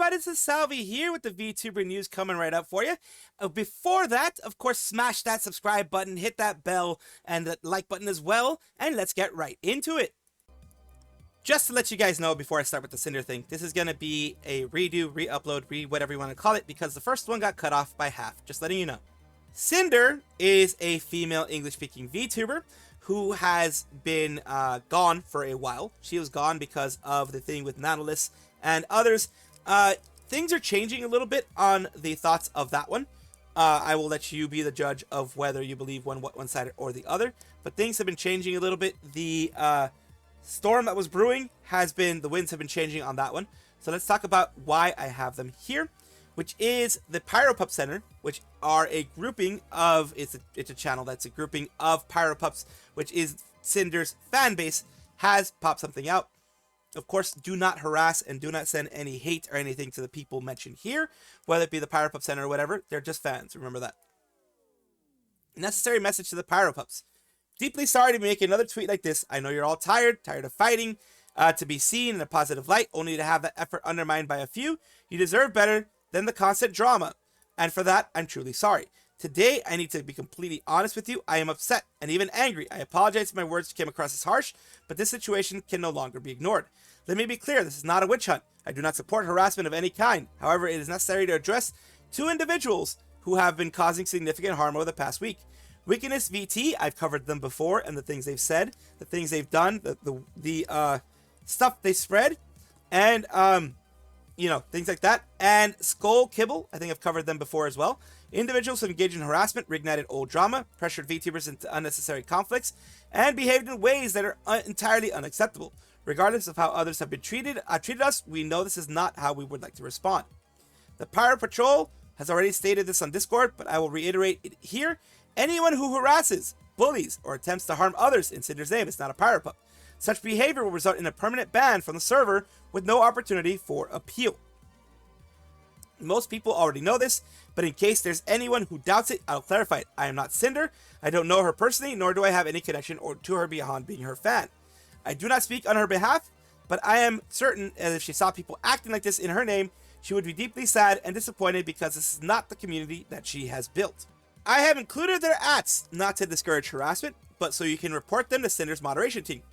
everybody, this is Salvi here with the VTuber news coming right up for you. Before that, of course, smash that subscribe button, hit that bell, and the like button as well, and let's get right into it. Just to let you guys know before I start with the Sinder thing, this is going to be a redo, re-upload, whatever you want to call it, because the first one got cut off by half, just letting you know. Sinder is a female English-speaking VTuber who has been gone for a while. She was gone because of the thing with Nanoliths and others. Things are changing a little bit on the thoughts of that one. I will let you be the judge of whether you believe one side or the other. But things have been changing a little bit. The storm that was brewing the winds have been changing on that one. So let's talk about why I have them here, which is the Pyropup Center, which are a grouping of, it's a channel that's a grouping of Pyropups, which is Sinder's fan base, has popped something out. Of course, do not harass and do not send any hate or anything to the people mentioned here, whether it be the Pyropup Center or whatever. They're just fans, remember that. Necessary message to the Pyropups. Deeply sorry to make another tweet like this. I know you're all tired of fighting, to be seen in a positive light, only to have that effort undermined by a few. You deserve better than the constant drama, and for that, I'm truly sorry. Today, I need to be completely honest with you. I am upset and even angry. I apologize if my words came across as harsh, but this situation can no longer be ignored. Let me be clear, this is not a witch hunt. I do not support harassment of any kind. However, it is necessary to address two individuals who have been causing significant harm over the past week. Weakness VT, I've covered them before, and the things they've said, the things they've done, the stuff they spread, and you know, things like that. And Skull Kibble, I think I've covered them before as well. Individuals who engaged in harassment, reignited old drama, pressured VTubers into unnecessary conflicts, and behaved in ways that are entirely unacceptable. Regardless of how others have been treated us, we know this is not how we would like to respond. The Pyro Patrol has already stated this on Discord, but I will reiterate it here. Anyone who harasses, bullies, or attempts to harm others in Sinder's name is not a Pyropup. Such behavior will result in a permanent ban from the server with no opportunity for appeal. Most people already know this, but in case there's anyone who doubts it, I'll clarify it. I am not Sinder. I don't know her personally, nor do I have any connection to her beyond being her fan. I do not speak on her behalf, but I am certain that if she saw people acting like this in her name, she would be deeply sad and disappointed because this is not the community that she has built. I have included their ats, not to discourage harassment, but so you can report them to Sinder's moderation team.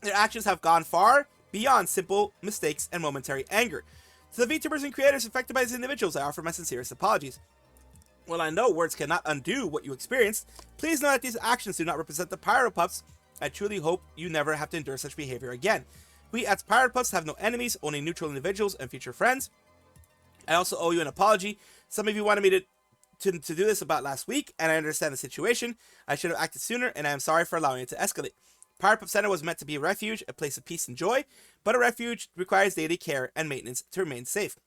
Their actions have gone far beyond simple mistakes and momentary anger. To the VTubers and creators affected by these individuals, I offer my sincerest apologies. While I know words cannot undo what you experienced, please know that these actions do not represent the Pyropups. I truly hope you never have to endure such behavior again. We as Pyropups have no enemies, only neutral individuals and future friends. I also owe you an apology. Some of you wanted me to do this about last week, and I understand the situation. I should have acted sooner, and I am sorry for allowing it to escalate. Pyropup Center was meant to be a refuge, a place of peace and joy, but a refuge requires daily care and maintenance to remain safe.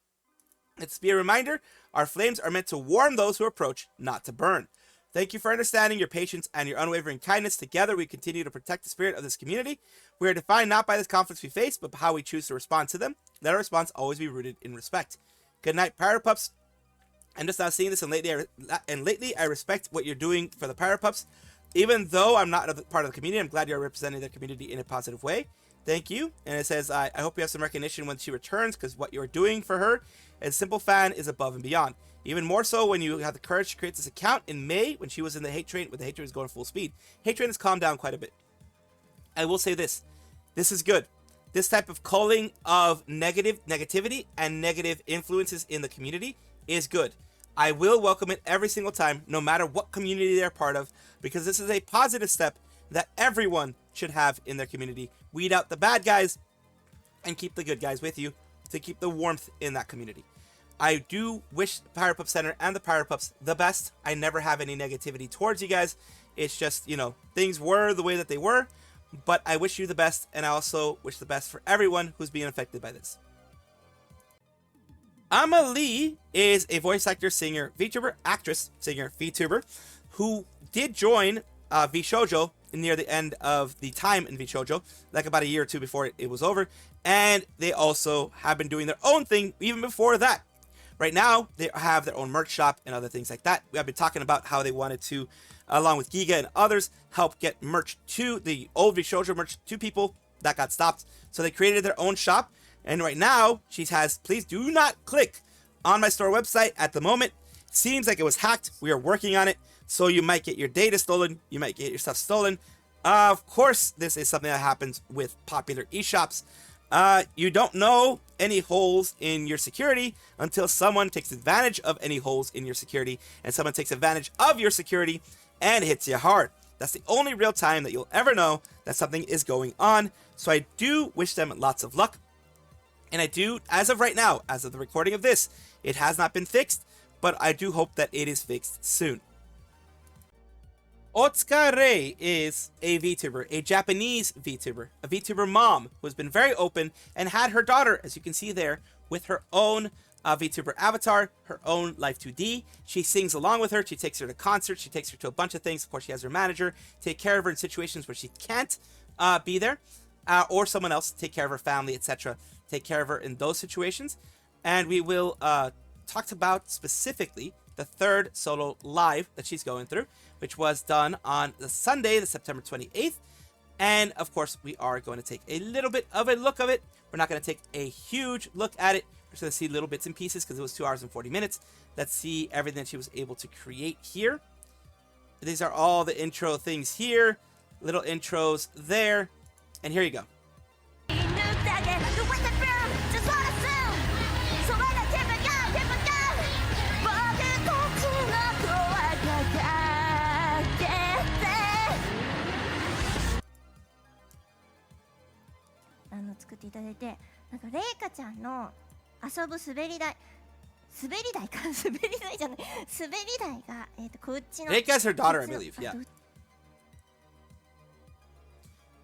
Let's be a reminder, our flames are meant to warm those who approach, not to burn. Thank you for understanding, your patience, and your unwavering kindness. Together, we continue to protect the spirit of this community. We are defined not by the conflicts we face, but by how we choose to respond to them. Let our response always be rooted in respect. Good night, Pyropups. I'm just now seeing this, and lately I respect what you're doing for the Pyropups. Even though I'm not part of the community, I'm glad you're representing the community in a positive way. Thank you. And it says, I hope you have some recognition when she returns, because what you're doing for her as simple fan is above and beyond. Even more so when you have the courage to create this account in May, when she was in the hate train, when the hate train was going full speed. Hate train has calmed down quite a bit. I will say this. This is good. This type of culling of negativity and negative influences in the community is good. I will welcome it every single time, no matter what community they're part of, because this is a positive step that everyone should have in their community. Weed out the bad guys and keep the good guys with you to keep the warmth in that community. I do wish the Pyropup Center and the Pyropups the best. I never have any negativity towards you guys. It's just, you know, things were the way that they were, but I wish you the best, and I also wish the best for everyone who's being affected by this. Amalee is a voice actor, singer, VTuber, actress, singer, VTuber, who did join VShojo near the end of the time in VShojo, like about a year or two before it was over, and they also have been doing their own thing even before that. Right now, they have their own merch shop and other things like that. We have been talking about how they wanted to, along with Giga and others, help get merch to the old VShojo merch to people. That got stopped, so they created their own shop. And right now, she has, please do not click on my store website at the moment. Seems like it was hacked. We are working on it. So you might get your data stolen. You might get your stuff stolen. Of course, this is something that happens with popular eShops. You don't know any holes in your security until someone takes advantage of any holes in your security, and someone takes advantage of your security and hits you hard. That's the only real time that you'll ever know that something is going on. So I do wish them lots of luck. And I do, as of right now, as of the recording of this, it has not been fixed, but I do hope that it is fixed soon. Otsuka Ray is a VTuber, a Japanese VTuber, a VTuber mom who has been very open and had her daughter, as you can see there, with her own VTuber avatar, her own Life 2D. She sings along with her. She takes her to concerts. She takes her to a bunch of things. Of course, she has her manager take care of her in situations where she can't be there, or someone else take care of her family, etc. Take care of her in those situations. And we will talk about specifically the third solo live that she's going through, which was done on the Sunday, the September 28th. And of course, we are going to take a little bit of a look of it. We're not going to take a huge look at it. We're just going to see little bits and pieces because it was 2 hours and 40 minutes. Let's see everything that she was able to create here. These are all the intro things here. Little intros there. And here you go. Reika's her daughter, I believe. Yeah.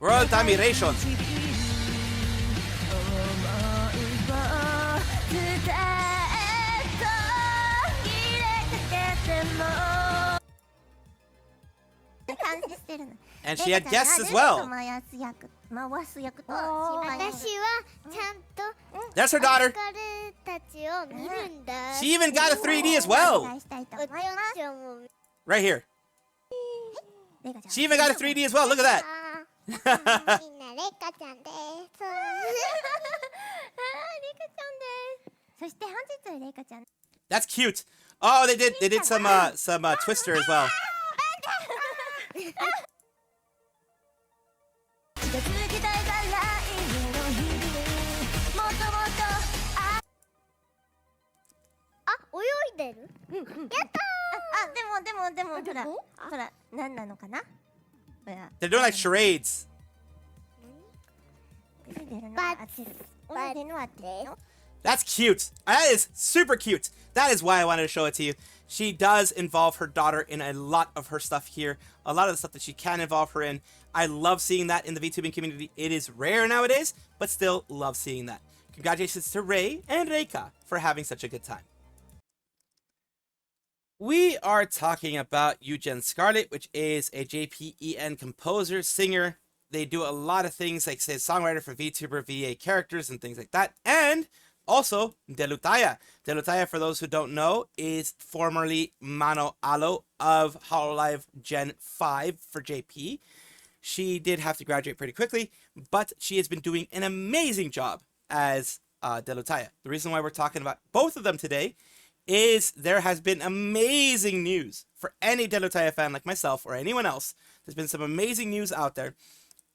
World admiration. And she had guests as well. That's her daughter. She even got a 3D as well. Right here. She even got a 3D as well. Look at that. That's cute. Oh, they did some Twister as well. They're doing like charades. That's cute. That is super cute. That is why I wanted to show it to you. She does involve her daughter in a lot of her stuff here. A lot of the stuff that she can involve her in. I love seeing that in the VTubing community. It is rare nowadays, but still love seeing that. Congratulations to Ray and Reika for having such a good time. We are talking about Eugen Scarlett, which is a JPEN composer, singer. They do a lot of things like, say, songwriter for VTuber, VA characters, and things like that. And also, Delutaya. Delutaya, for those who don't know, is formerly Mano Aloe of Hololive Gen 5 for JP. She did have to graduate pretty quickly, but she has been doing an amazing job as Delutaya. The reason why we're talking about both of them today is there has been amazing news for any Delutaya fan like myself or anyone else. There's been some amazing news out there.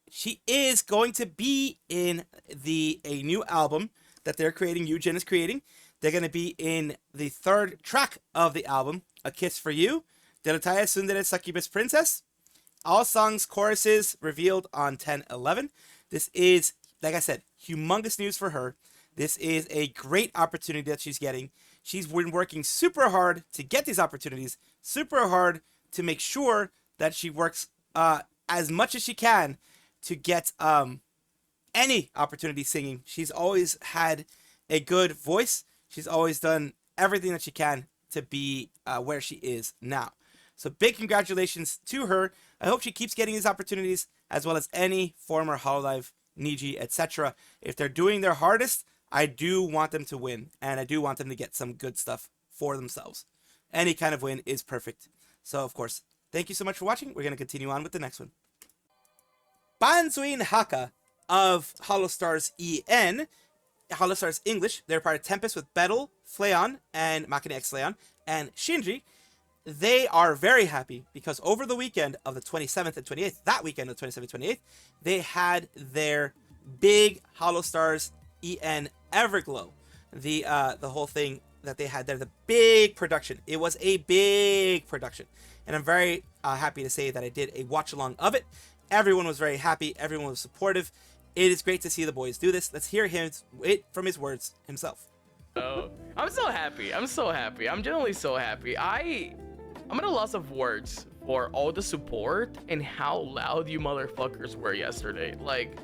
She is going to be in a new album that they're creating, Eugen is creating. They're going to be in the third track of the album, A Kiss for You, Delutaya Tsundere Succubus Princess. All songs, choruses revealed on 10/11. This is, like I said, humongous news for her. This is a great opportunity that she's getting. She's been working super hard to get these opportunities, super hard to make sure that she works as much as she can to get any opportunity singing. She's always had a good voice. She's always done everything that she can to be where she is now. So big congratulations to her. I hope she keeps getting these opportunities, as well as any former Hololive, Niji, etc. If they're doing their hardest, I do want them to win, and I do want them to get some good stuff for themselves. Any kind of win is perfect. So, of course, thank you so much for watching. We're going to continue on with the next one. Banzoin Hakka of Holostars EN Holostars English, they're part of Tempest with Betel, Flayon, and Makine X Flayon, and Shinri. They are very happy because over the weekend of the 27th and 28th, that weekend of the 27th and 28th, they had their big Holostars EN Everglow. The whole thing that they had there, the big production. It was a big production. And I'm very happy to say that I did a watch along of it. Everyone was very happy. Everyone was supportive. It is great to see the boys do this. Let's hear it from his words himself. Oh, I'm so happy. I'm so happy. I'm genuinely so happy. I'm at a loss of words for all the support and how loud you motherfuckers were yesterday. Like,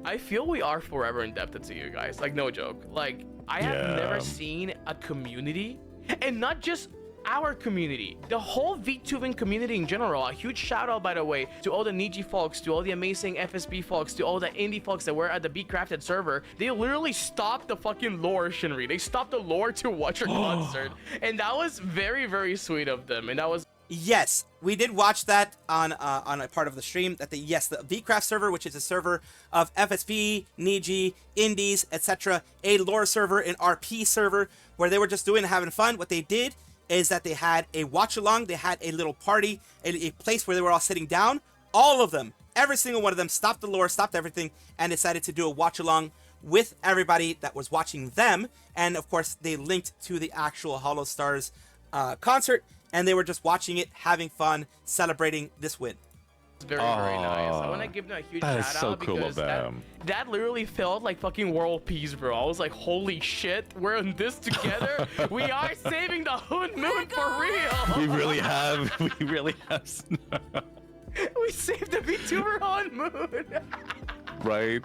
I feel we are forever indebted to you guys. Like, no joke. Like, I have never seen a community, and not just our community, the whole VTubing community in general. A huge shout out, by the way, to all the Niji folks, to all the amazing FSB folks, to all the indie folks that were at the Be Crafted server. They literally stopped the fucking lore, Shinri. They stopped the lore to watch your concert, and that was very, very sweet of them. And that was Yes, we did watch that on a part of the stream. That the VCraft server, which is a server of FSB, Niji, Indies, etc., a lore server, an RP server, where they were just having fun. What they did is that they had a watch along. They had a little party, a place where they were all sitting down. All of them, every single one of them, stopped the lore, stopped everything, and decided to do a watch along with everybody that was watching them. And of course, they linked to the actual Holostars concert. And they were just watching it, having fun, celebrating this win. It's very, very nice. I want to give them a huge shout out so cool because of them. that literally felt like fucking world peace, bro. I was like, holy shit, we're in this together. We are saving the Hoon Moon for real. We really have. We really have. We saved the VTuber Hoon Moon. Right?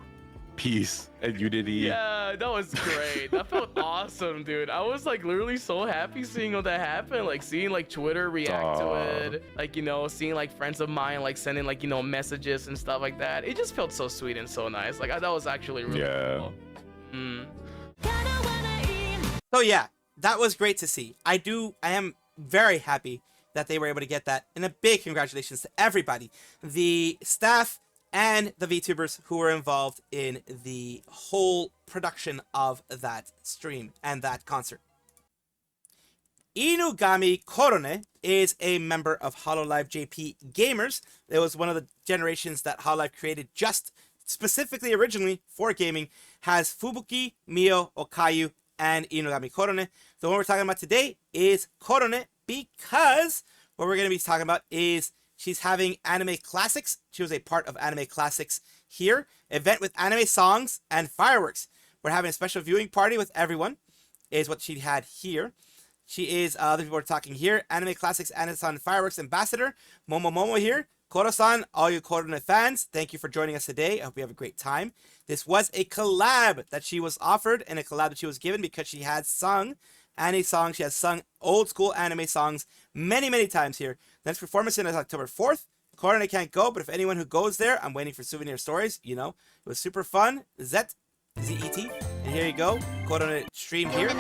Peace and unity. Yeah, that was great. That felt awesome, dude. I was like literally so happy seeing all that happen, like seeing like Twitter react to it, like, you know, seeing like friends of mine like sending like, you know, messages and stuff like that. It just felt so sweet and so nice. Like that was actually really cool. So yeah, that was great to see. I am very happy that they were able to get that, and a big congratulations to everybody, the staff and the VTubers who were involved in the whole production of that stream and that concert. Inugami Korone is a member of Hololive JP Gamers. It was one of the generations that Hololive created just specifically originally for gaming. Has Fubuki, Mio, Okayu, and Inugami Korone. The one we're talking about today is Korone because what we're going to be talking about is she's having Anime Classics. She was a part of Anime Classics here. Event with anime songs and fireworks. We're having a special viewing party with everyone, is what she had here. She is, other people are talking here. Anime Classics Anisan Fireworks Ambassador. Momo here. Koro-san, all you Korone fans, thank you for joining us today. I hope you have a great time. This was a collab that she was offered and a collab that she was given because she had sung anime songs. She has sung old school anime songs many, many times here. Next performance is October 4th. Korone can't go, but if anyone who goes there, I'm waiting for souvenir stories. You know, it was super fun. Z-E-T. And here you go. Korone stream here.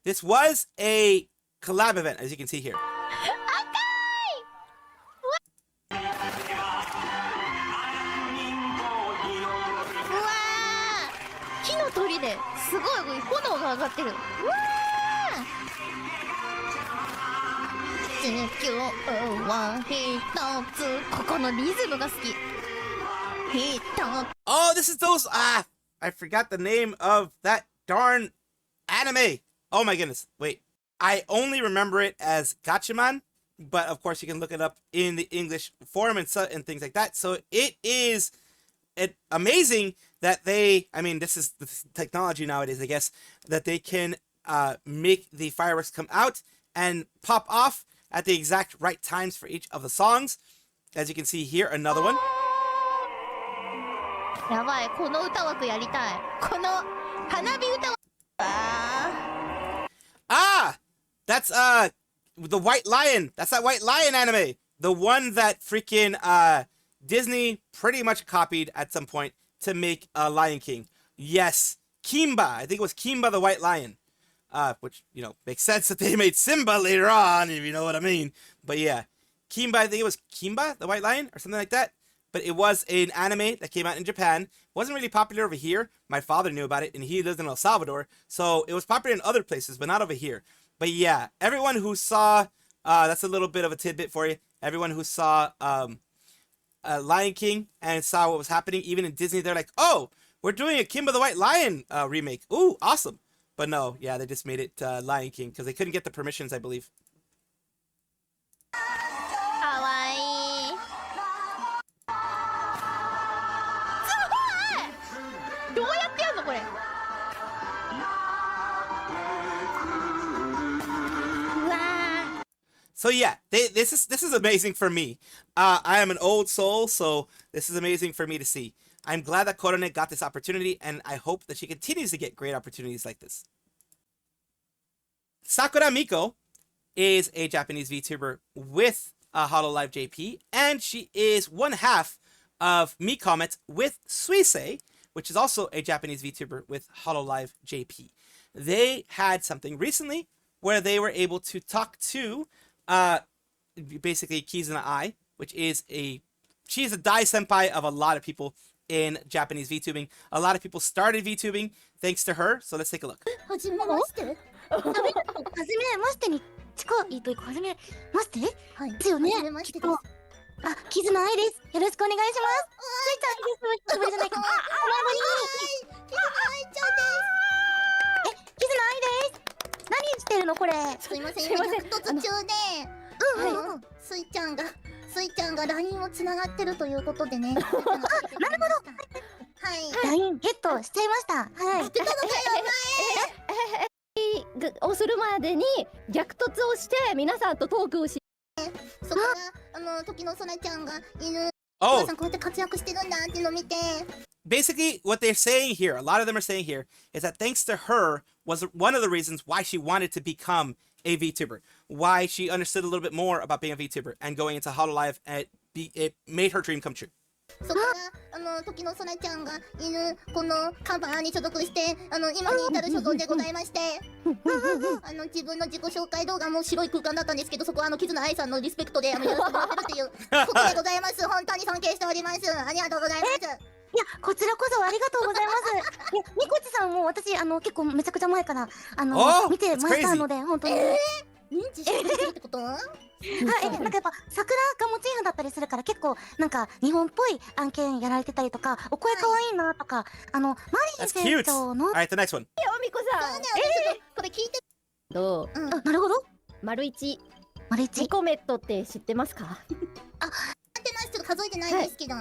This was a collab event, as you can see here. Oh, this is those, I forgot the name of that darn anime. Oh my goodness, wait. I only remember it as Gatchaman, but of course you can look it up in the English forum and things like that. So it is amazing that they, I mean, this is the technology nowadays, I guess, that they can make the fireworks come out and pop off at the exact right times for each of the songs. As you can see here, another one. Ah! That's the White Lion. That's that White Lion anime. The one that freaking Disney pretty much copied at some point to make Lion King. Yes, Kimba. I think it was Kimba the White Lion. Which, you know, makes sense that they made Simba later on, if you know what I mean. But yeah, Kimba, I think it was Kimba the White Lion or something like that. but it was an anime that came out in Japan. It wasn't really popular over here. My father knew about it, and he lived in El Salvador, so it was popular in other places, but not over here. But yeah, everyone who saw, that's a little bit of a tidbit for you. Everyone who saw Lion King and saw what was happening, even in Disney, they're like, oh, we're doing a Kimba the White Lion remake. Ooh, awesome. But no, yeah, they just made it Lion King because they couldn't get the permissions, I believe. かわいい。どうやってやるのこれ。うわー。 So yeah, this is amazing for me. I am an old soul, so this is amazing for me to see. I'm glad that Korone got this opportunity, and I hope that she continues to get great opportunities like this. Sakura Miko is a Japanese VTuber with Hololive JP, and she is one half of Me Comment with Suisei, which is also a Japanese VTuber with Hololive JP. They had something recently where they were able to talk to basically Kizuna AI, which is she's a Dai senpai of a lot of people in Japanese VTubing. A lot of people started VTubing thanks to her, so let's take a look. はじめまして。はじめましてに近いというか、はじめましてはい。ですよね。はじめましてです。あ、キズナアイです。よろしくお願いします。スイちゃんです。おめでとうございます。キズナアイちゃんです。キズナアイです。何してるのこれ。すいません。今逆突中で、スイちゃんが LINE をつながってるということでね。なるほど。はい。LINE ゲットしちゃいました。はい。知ってたのかよお前。をするまでに逆突をして皆さんとトークをし。そこが時の空ちゃんが犬。お母さんこうやって活躍してるんだっていうのを見て。Basically, what they're saying here, a lot of them are saying here, is that thanks to her was one of the reasons why she wanted to become a VTuber, why she understood a little bit more about being a VTuber and going into Hololive, and it made her dream come true. そこが時の空ちゃんが犬このカバーに所属して今に至る所存でございまして自分の自己紹介動画も白い空間だったんですけどそこはキズナアイさんのリスペクトでやらせてもらってるっていうことでございます。本当に尊敬しております。ありがとうございます。いやこちらこそありがとうございます。みこちさんも私結構めちゃくちゃ前から見てましたので本当に認知してくれてるってこと？はい、なんかやっぱ桜がモチーフだったりするから結構なんか日本っぽい案件やられてたりとかお声可愛いなとかマリン船長の Alright, the next one. みこさんこれ聞いてなるほど丸一ミコメットって知ってますか？あ、知ってます。ちょっと数えてないですけど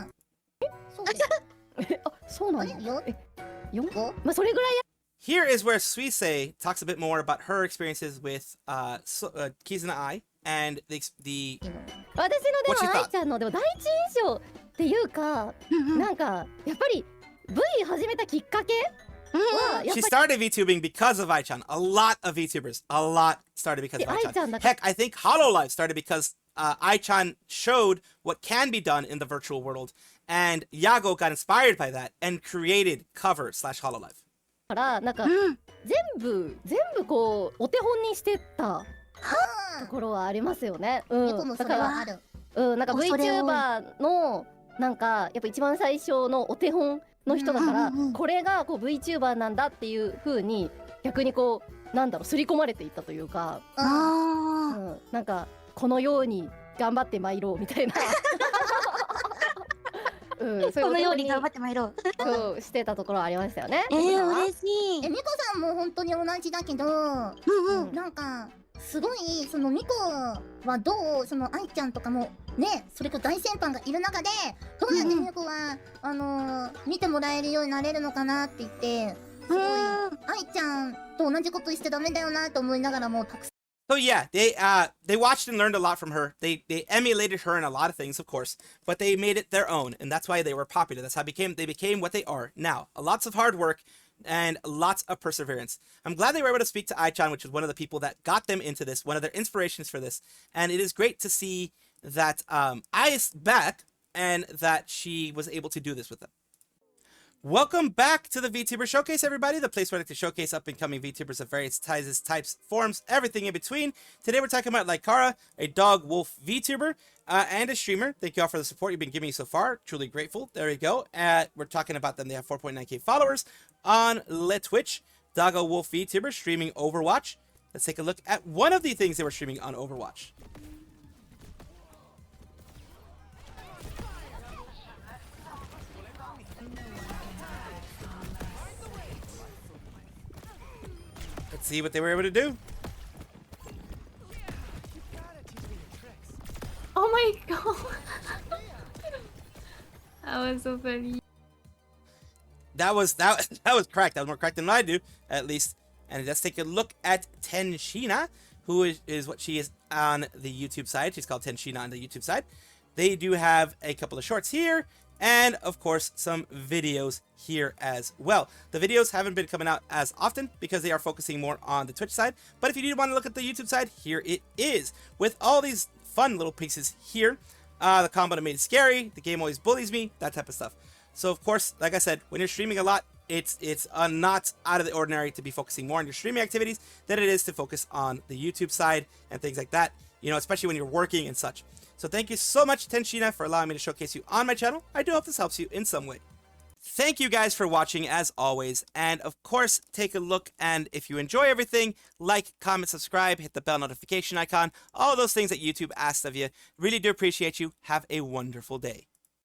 そうなのよ4？まあそれぐらいHere is where Suisei talks a bit more about her experiences with Kizuna AI and the 私のでも愛ちゃんのでも第一印象っていうかなんかやっぱり V 始めたきっかけは She started VTubing because of Ai-chan. A lot of VTubers, started because of Ai-chan. Heck, I think Hololive started because Ai-chan showed what can be done in the virtual world, and Yago got inspired by that and created Cover/Hololive. からなんか全部こうお手本にしてたところはありますよね。だからなんか VTuber のなんかやっぱ一番最初のお手本の人だからこれがこう VTuber なんだっていう風に逆にこうなんだろう刷り込まれていったというかなんかこのように頑張って参ろうみたいなこのように頑張って参ろうしてたところありましたよね。嬉しい。みこさんも本当に同じだけどなんかすごいそのミコはどうその愛ちゃんとかもねそれこそ大先輩がいる中でどうやってミコは見てもらえるようになれるのかなって言ってすごい愛ちゃんと同じことしてダメだよなと思いながらもたくさん。So yeah, they watched and learned a lot from her. They emulated her in a lot of things, of course, but they made it their own, and that's why they were popular. That's how they became what they are now. Lots of hard work and lots of perseverance. I'm glad they were able to speak to Ai-chan, which is one of the people that got them into this, one of their inspirations for this. And it is great to see that Ai is back and that she was able to do this with them. Welcome back to the VTuber Showcase, everybody, the place where I like to showcase up-and-coming VTubers of various sizes, types, forms, everything in between. Today we're talking about Lykara, a dog wolf VTuber, and a streamer. Thank you all for the support you've been giving me so far. Truly grateful. There we go. We're talking about them. They have 4.9k followers on Twitch. Doggo Wolf VTuber streaming Overwatch. Let's take a look at one of the things they were streaming on Overwatch. Let's see what they were able to do. Oh my god. That was so funny. That was cracked. That was more cracked than I do, at least. And let's take a look at Tenshina, who is what she is on the YouTube side. She's called Tenshina on the YouTube side. They do have a couple of shorts here, and of course some videos here as well. The videos haven't been coming out as often because they are focusing more on the Twitch side. But if you do want to look at the YouTube side, here it is with all these fun little pieces here. The combo that made it scary, the game always bullies me, that type of stuff. So of course, like I said, when you're streaming a lot, it's not out of the ordinary to be focusing more on your streaming activities than it is to focus on the YouTube side and things like that, you know, especially when you're working and such. So thank you so much, Tenshina, for allowing me to showcase you on my channel. I do hope this helps you in some way. Thank you guys for watching as always, and of course take a look, and if you enjoy everything, like, comment, subscribe, hit the bell notification icon, all those things that YouTube asks of you. Really do appreciate you. Have a wonderful day.